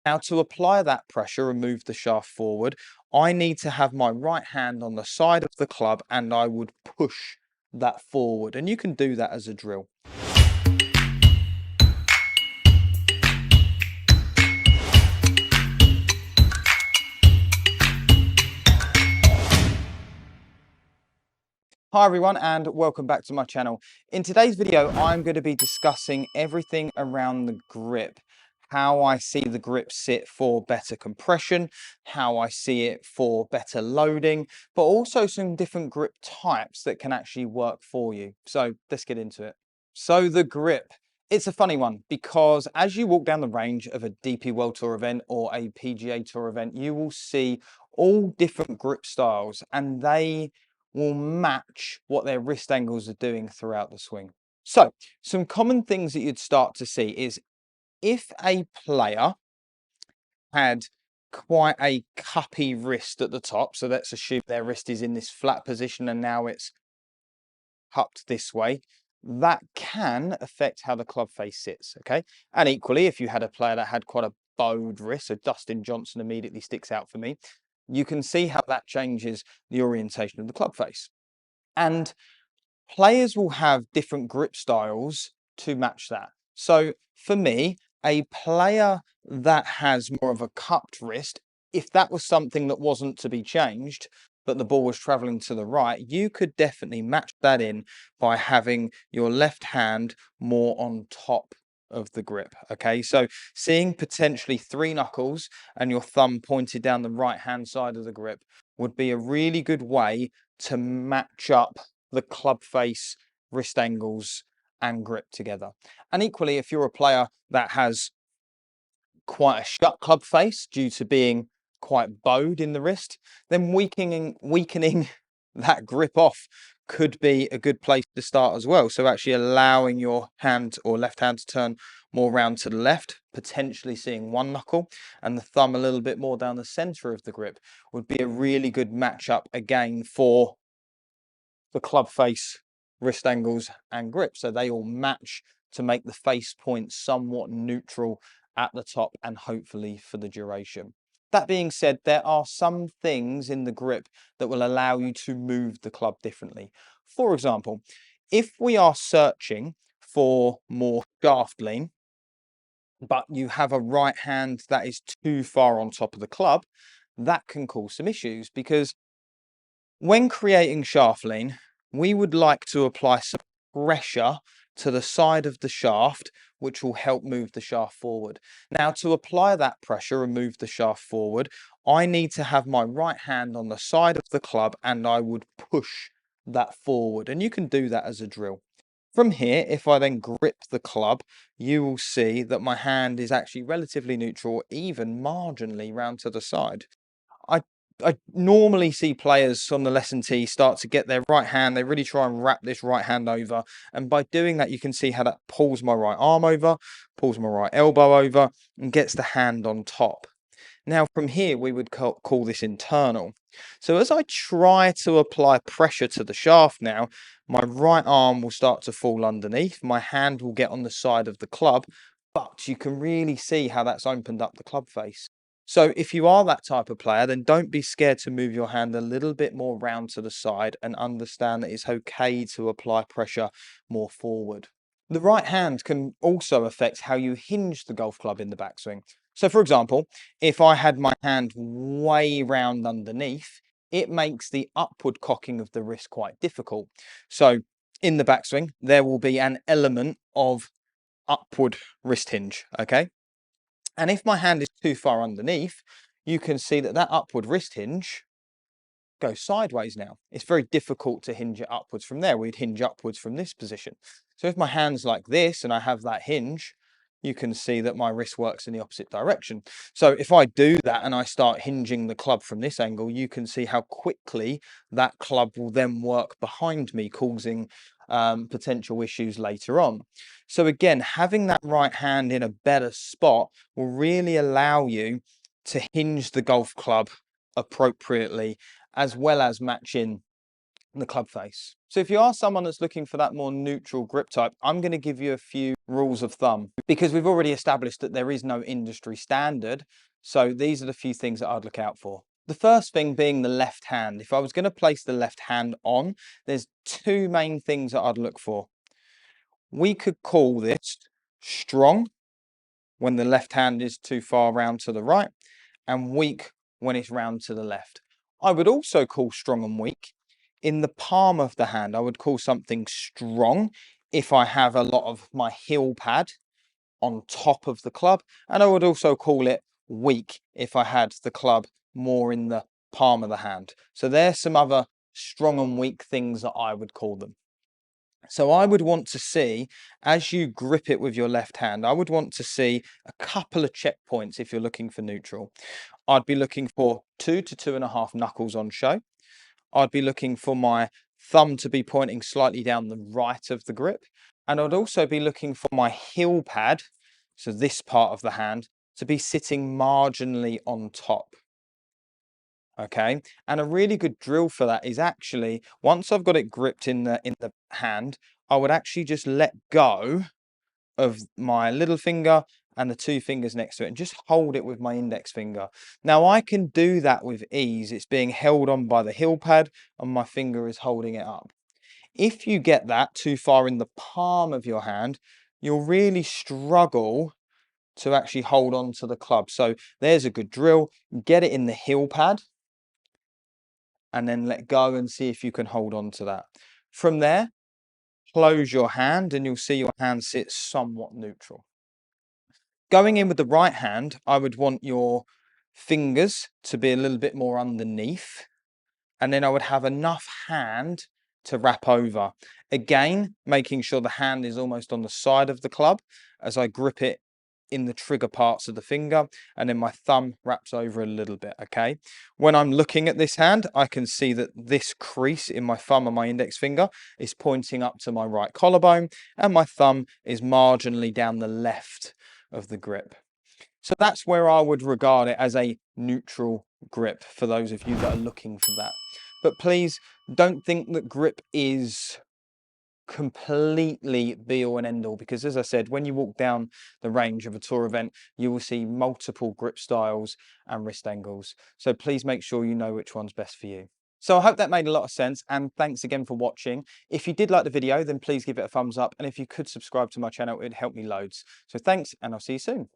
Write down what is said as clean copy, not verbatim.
Now, to apply that pressure and move the shaft forward, I need to have my right hand on the side of the club and I would push that forward. And you can do that as a drill. Hi everyone and welcome back to my channel. In today's video, I'm going to be discussing everything around the grip. How I see the grip sit for better compression, how I see it for better loading, but also some different grip types that can actually work for you. So let's get into it. So the grip, it's a funny one because as you walk down the range of a DP World Tour event or a PGA Tour event, you will see all different grip styles and they will match what their wrist angles are doing throughout the swing. So some common things that you'd start to see is if a player had quite a cuppy wrist at the top, so let's assume their wrist is in this flat position and now it's cupped this way, that can affect how the club face sits, okay? And equally, if you had a player that had quite a bowed wrist, so Dustin Johnson immediately sticks out for me, you can see how that changes the orientation of the club face. And players will have different grip styles to match that. So for me, a player that has more of a cupped wrist, if that was something that wasn't to be changed, but the ball was traveling to the right, you could definitely match that in by having your left hand more on top of the grip. Okay, so seeing potentially three knuckles and your thumb pointed down the right hand side of the grip would be a really good way to match up the club face, wrist angles and grip together. And equally, if you're a player that has quite a shut club face due to being quite bowed in the wrist, then weakening that grip off could be a good place to start as well. So actually allowing your hand or left hand to turn more round to the left, potentially seeing one knuckle and the thumb a little bit more down the center of the grip would be a really good matchup again for the club face, wrist angles and grip. So they all match to make the face point somewhat neutral at the top and hopefully for the duration. That being said, there are some things in the grip that will allow you to move the club differently. For example, if we are searching for more shaft lean, but you have a right hand that is too far on top of the club, that can cause some issues because when creating shaft lean, we would like to apply some pressure to the side of the shaft, which will help move the shaft forward. Now, to apply that pressure and move the shaft forward, I need to have my right hand on the side of the club and I would push that forward. And you can do that as a drill. From here, if I then grip the club, you will see that my hand is actually relatively neutral, even marginally round to the side. I I normally see players on the lesson tee start to get their right hand. They really try and wrap this right hand over. And by doing that, you can see how that pulls my right arm over, pulls my right elbow over, and gets the hand on top. Now, from here, we would call this internal. So as I try to apply pressure to the shaft now, my right arm will start to fall underneath. My hand will get on the side of the club, but you can really see how that's opened up the club face. So if you are that type of player, then don't be scared to move your hand a little bit more round to the side and understand that it's okay to apply pressure more forward. The right hand can also affect how you hinge the golf club in the backswing. So for example, if I had my hand way round underneath, it makes the upward cocking of the wrist quite difficult. So in the backswing, there will be an element of upward wrist hinge, okay? And if my hand is too far underneath, you can see that that upward wrist hinge goes sideways now. It's very difficult to hinge it upwards from there. We'd hinge upwards from this position. So if my hand's like this and I have that hinge, you can see that my wrist works in the opposite direction. So if I do that and I start hinging the club from this angle, you can see how quickly that club will then work behind me, causing potential issues later on. So again, having that right hand in a better spot will really allow you to hinge the golf club appropriately, as well as matching the club face. So if you are someone that's looking for that more neutral grip type, I'm going to give you a few rules of thumb because we've already established that there is no industry standard. So these are the few things that I'd look out for. The first thing being the left hand. If I was going to place the left hand on, there's two main things that I'd look for. We could call this strong when the left hand is too far round to the right, and weak when it's round to the left. I would also call strong and weak in the palm of the hand. I would call something strong if I have a lot of my heel pad on top of the club, and I would also call it weak if I had the club more in the palm of the hand. So there's some other strong and weak things that I would call them. So I would want to see, as you grip it with your left hand, I would want to see a couple of checkpoints if you're looking for neutral. I'd be looking for 2 to 2.5 knuckles on show. I'd be looking for my thumb to be pointing slightly down the right of the grip. And I'd also be looking for my heel pad, so this part of the hand, to be sitting marginally on top. Okay, and a really good drill for that is actually, once I've got it gripped in the hand, I would actually just let go of my little finger and the two fingers next to it and just hold it with my index finger. Now I can do that with ease. It's being held on by the heel pad and my finger is holding it up. If you get that too far in the palm of your hand, you'll really struggle to actually hold on to the club. So there's a good drill. Get it in the heel pad and then let go and see if you can hold on to that. From there, close your hand and you'll see your hand sit somewhat neutral. Going in with the right hand, I would want your fingers to be a little bit more underneath, and then I would have enough hand to wrap over. Again, making sure the hand is almost on the side of the club as I grip it in the trigger parts of the finger, and then my thumb wraps over a little bit, okay? When I'm looking at this hand, I can see that this crease in my thumb and my index finger is pointing up to my right collarbone, and my thumb is marginally down the left of the grip. So that's where I would regard it as a neutral grip for those of you that are looking for that. But please don't think that grip is completely be all and end all, because as I said, when you walk down the range of a tour event, you will see multiple grip styles and wrist angles. So please make sure you know which one's best for you. So I hope that made a lot of sense, and thanks again for watching. If you did like the video, then please give it a thumbs up, and if you could subscribe to my channel, it'd help me loads. So thanks, and I'll see you soon.